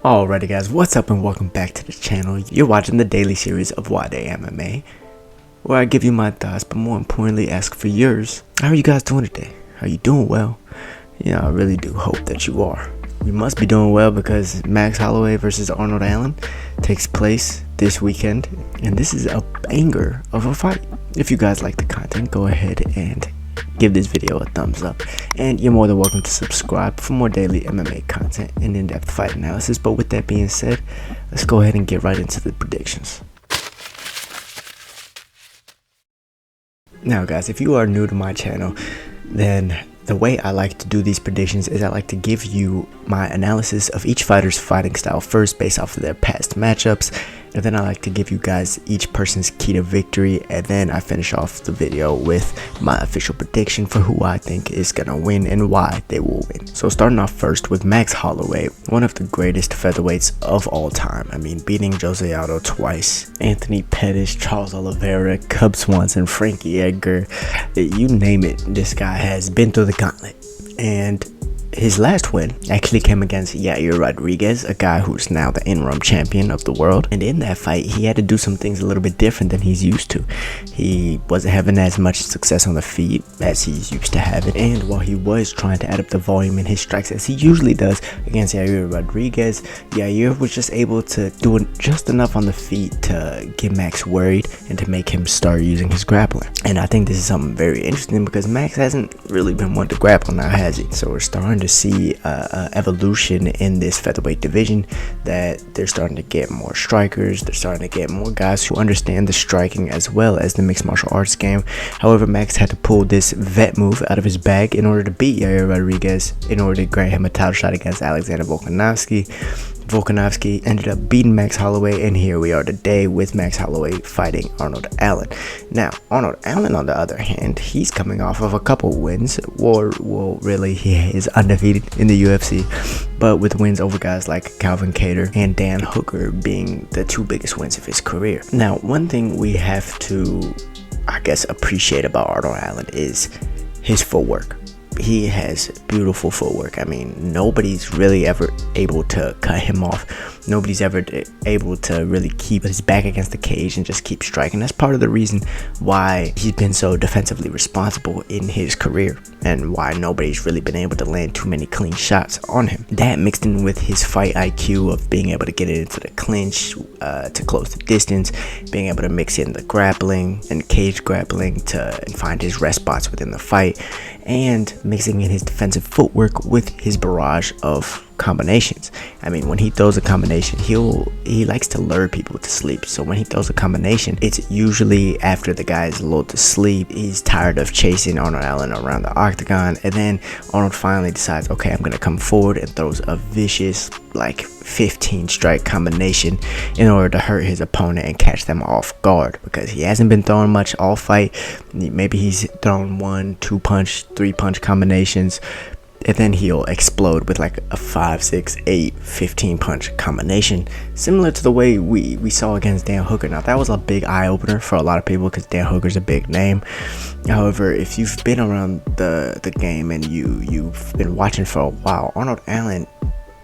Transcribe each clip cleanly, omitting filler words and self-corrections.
Alrighty guys, what's up and welcome back to the channel. You're watching the daily series of Nwadei MMA, where I give you my thoughts, but more importantly ask for yours. How are you guys doing today? Are you doing well? Yeah, I really do hope that you are. You must be doing well because Max Holloway versus Arnold Allen takes place this weekend, and this is a banger of a fight. If you guys like the content, go ahead and give this video a thumbs up, and you're more than welcome to subscribe for more daily MMA content and in-depth fight analysis. But with that being said, let's go ahead and get right into the predictions. Now guys, if you are new to my channel, then the way I like to do these predictions is I like to give you my analysis of each fighter's fighting style first based off of their past matchups, and then I like to give you guys each person's key to victory, and then I finish off the video with my official prediction for who I think is gonna win and why they will win. So starting off first with Max Holloway, one of the greatest featherweights of all time. I mean, beating Jose Aldo twice, Anthony Pettis, Charles Oliveira, Cub Swanson, Frankie Edgar, you name it, this guy has been through the gauntlet. And his last win actually came against Yair Rodriguez, a guy who's now the interim champion of the world. And in that fight, he had to do some things a little bit different than he's used to. He wasn't having as much success on the feet as he's used to having. And while he was trying to add up the volume in his strikes as he usually does against Yair Rodriguez, Yair was just able to do just enough on the feet to get Max worried and to make him start using his grappling. And I think this is something very interesting because Max hasn't really been one to grapple now, has he? So we're starting to see evolution in this featherweight division, that they're starting to get more strikers, they're starting to get more guys who understand the striking as well as the mixed martial arts game. However, Max had to pull this vet move out of his bag in order to beat Yair Rodriguez, in order to grant him a title shot against Alexander Volkanovski. Volkanovski ended up beating Max Holloway, and here we are today with Max Holloway fighting Arnold Allen. Now, Arnold Allen, on the other hand, he's coming off of a couple wins, well, really, he is undefeated in the UFC, but with wins over guys like Calvin Kattar and Dan Hooker being the two biggest wins of his career. Now, one thing we have to, I guess, appreciate about Arnold Allen is his footwork. He has beautiful footwork. I mean, nobody's really ever able to cut him off. Nobody's ever able to really keep his back against the cage and just keep striking. That's part of the reason why he's been so defensively responsible in his career, and why nobody's really been able to land too many clean shots on him. That mixed in with his fight IQ of being able to get it into the clinch, to close the distance, being able to mix in the grappling and cage grappling to find his rest spots within the fight, and mixing in his defensive footwork with his barrage of combinations. I mean, when he throws a combination, he likes to lure people to sleep. So when he throws a combination, it's usually after the guy is lulled to sleep. He's tired of chasing Arnold Allen around the octagon, and then Arnold finally decides, okay, I'm gonna come forward, and throws a vicious, like 15 strike combination in order to hurt his opponent and catch them off guard, because he hasn't been throwing much all fight. Maybe he's thrown 1, 2 punch, 3 punch combinations, and then he'll explode with like a 5, 6, 8, 15 punch combination, similar to the way we saw against Dan Hooker. Now, that was a big eye-opener for a lot of people because Dan Hooker's a big name. However, if you've been around the game and you've been watching for a while, Arnold Allen,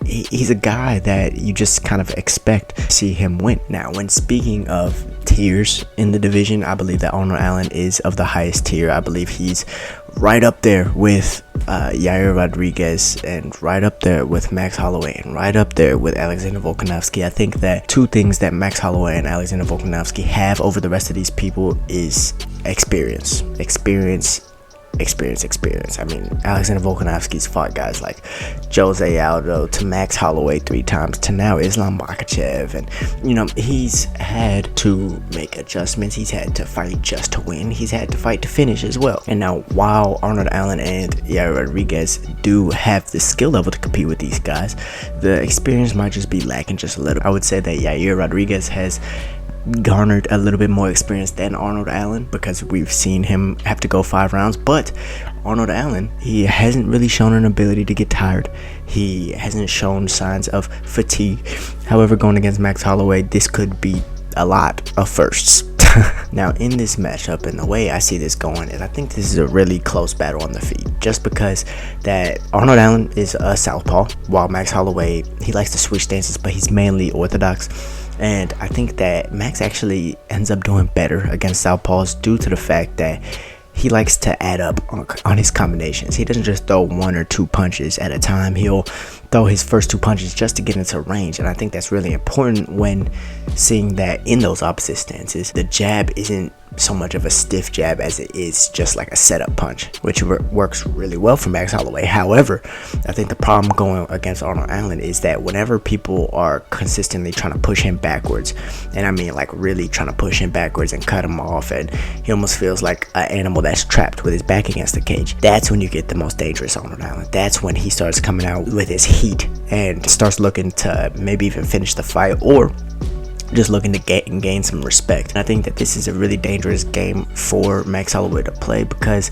he's a guy that you just kind of expect to see him win. Now, when speaking of tiers in the division, I believe that Arnold Allen is of the highest tier. I believe he's right up there with Yair Rodriguez, and right up there with Max Holloway, and right up there with Alexander Volkanovski. I think that two things that Max Holloway and Alexander Volkanovski have over the rest of these people is experience. I mean, Alexander Volkanovski's fought guys like Jose Aldo, to Max Holloway 3 times, to now Islam Makhachev, and you know, he's had to make adjustments. He's had to fight just to win. He's had to fight to finish as well. And now, while Arnold Allen and Yair Rodriguez do have the skill level to compete with these guys, the experience might just be lacking just a little. I would say that Yair Rodriguez has garnered a little bit more experience than Arnold Allen, because we've seen him have to go 5 rounds, but Arnold Allen, he hasn't really shown an ability to get tired. He hasn't shown signs of fatigue. However, going against Max Holloway, this could be a lot of firsts. Now in this matchup, and the way I see this going is I think this is a really close battle on the feet, just because that Arnold Allen is a southpaw, while Max Holloway, he likes to switch stances, but he's mainly orthodox. And I think that Max actually ends up doing better against southpaws due to the fact that he likes to add up on his combinations. He doesn't just throw 1 or 2 punches at a time. He'll throw his first 2 punches just to get into range, and I think that's really important when seeing that in those opposite stances, the jab isn't so much of a stiff jab as it is just like a setup punch, which works really well for Max Holloway. However, I think the problem going against Arnold Allen is that whenever people are consistently trying to push him backwards, and I mean like really trying to push him backwards and cut him off, and he almost feels like an animal that's trapped with his back against the cage, that's when you get the most dangerous Arnold Allen. That's when he starts coming out with his heat and starts looking to maybe even finish the fight, or just looking to gain some respect. And I think that this is a really dangerous game for Max Holloway to play, because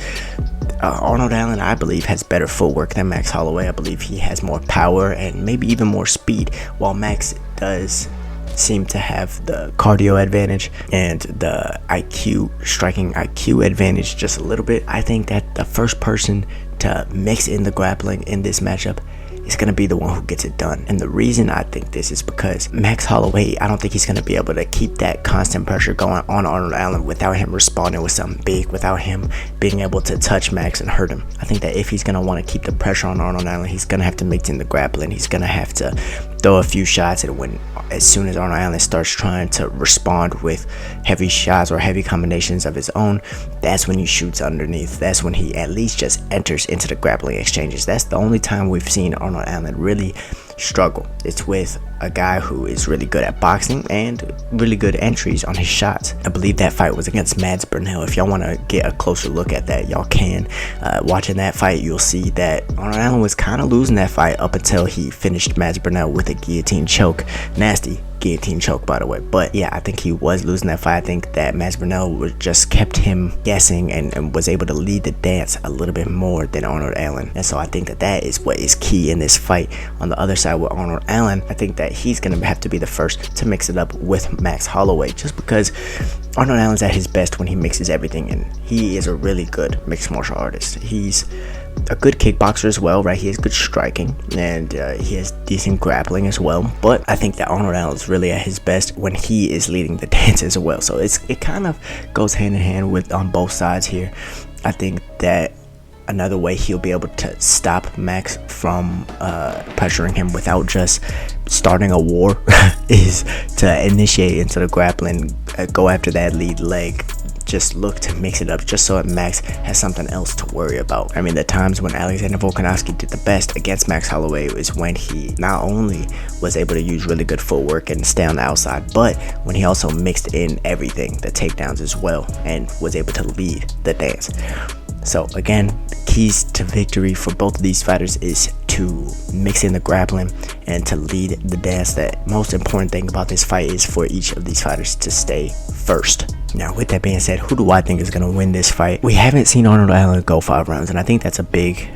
Arnold Allen, I believe, has better footwork than Max Holloway. I believe he has more power and maybe even more speed, while Max does seem to have the cardio advantage and the striking IQ advantage just a little bit. I think that the first person to mix in the grappling in this matchup is going to be the one who gets it done. And the reason I think this is because Max Holloway, I don't think he's going to be able to keep that constant pressure going on Arnold Allen without him responding with something big, without him being able to touch Max and hurt him. I think that if he's going to want to keep the pressure on Arnold Allen, he's going to have to mix in the grappling. He's going to have to throw a few shots, and as soon as Arnold Allen starts trying to respond with heavy shots or heavy combinations of his own, that's when he shoots underneath. That's when he at least just enters into the grappling exchanges. That's the only time we've seen Arnold Allen really struggle. It's with a guy who is really good at boxing and really good entries on his shots. I believe that fight was against Mads Burnell. If y'all want to get a closer look at that, y'all can. Watching that fight, you'll see that Arnold Allen was kind of losing that fight up until he finished Mads Burnell with a guillotine choke. Nasty guillotine choke, by the way. But yeah, I think he was losing that fight. I think that Mads Burnell just kept him guessing and was able to lead the dance a little bit more than Arnold Allen. And so I think that that is what is key in this fight. On the other side with Arnold Allen, I think that he's going to have to be the first to mix it up with Max Holloway, just because Arnold Allen's at his best when he mixes everything in. He is a really good mixed martial artist. He's a good kickboxer as well, right? He has good striking, and he has decent grappling as well. But I think that Arnold Allen is really at his best when he is leading the dance as well. So it kind of goes hand in hand with on both sides here. I think that another way he'll be able to stop Max from pressuring him without just starting a war is to initiate into the grappling, go after that lead leg, just look to mix it up just so that Max has something else to worry about. I mean, the times when Alexander Volkanovski did the best against Max Holloway is when he not only was able to use really good footwork and stay on the outside, but when he also mixed in everything, the takedowns as well, and was able to lead the dance. So again, keys to victory for both of these fighters is to mix in the grappling and to lead the dance. The most important thing about this fight is for each of these fighters to stay first. Now, with that being said, who do I think is going to win this fight? We haven't seen Arnold Allen go 5 rounds, and I think that's a big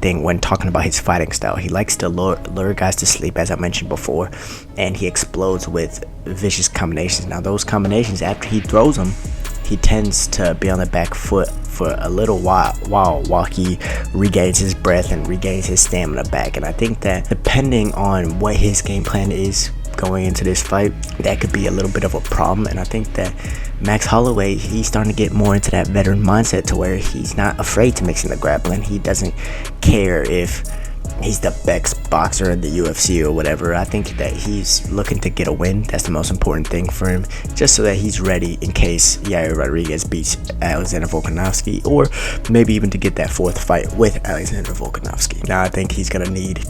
thing when talking about his fighting style. He likes to lure guys to sleep, as I mentioned before, and he explodes with vicious combinations. Now, those combinations, after he throws them, he tends to be on the back foot for a little while he regains his breath and regains his stamina back. And I think that depending on what his game plan is going into this fight, that could be a little bit of a problem. And I think that Max Holloway, he's starting to get more into that veteran mindset to where he's not afraid to mix in the grappling. He doesn't care if he's the best boxer in the UFC or whatever. I think that he's looking to get a win. That's the most important thing for him, just so that he's ready in case Yair Rodriguez beats Alexander Volkanovski, or maybe even to get that 4th fight with Alexander Volkanovski. Now, I think he's gonna need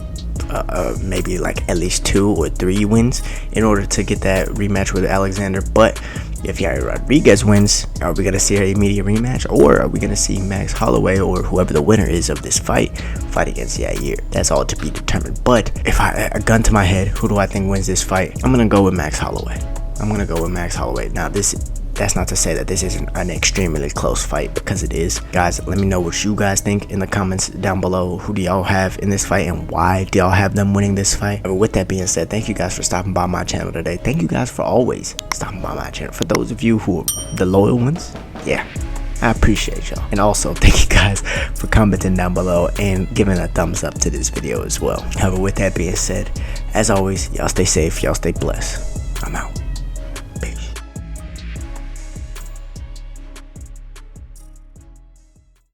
maybe like at least 2 or 3 wins in order to get that rematch with Alexander. But if Yair Rodriguez wins, are we going to see an immediate rematch, or are we going to see Max Holloway or whoever the winner is of this fight against Yair? That's all to be determined. But if a gun to my head, who do I think wins this fight? I'm going to go with Max Holloway. Now, this that's not to say that this isn't an extremely close fight, because it is. Guys, let me know what you guys think in the comments down below. Who do y'all have in this fight, and why do y'all have them winning this fight? But with that being said, thank you guys for stopping by my channel today. Thank you guys for always stopping by my channel. For those of you who are the loyal ones, yeah, I appreciate y'all. And also, thank you guys for commenting down below and giving a thumbs up to this video as well. However, with that being said, as always, y'all stay safe, y'all stay blessed. I'm out.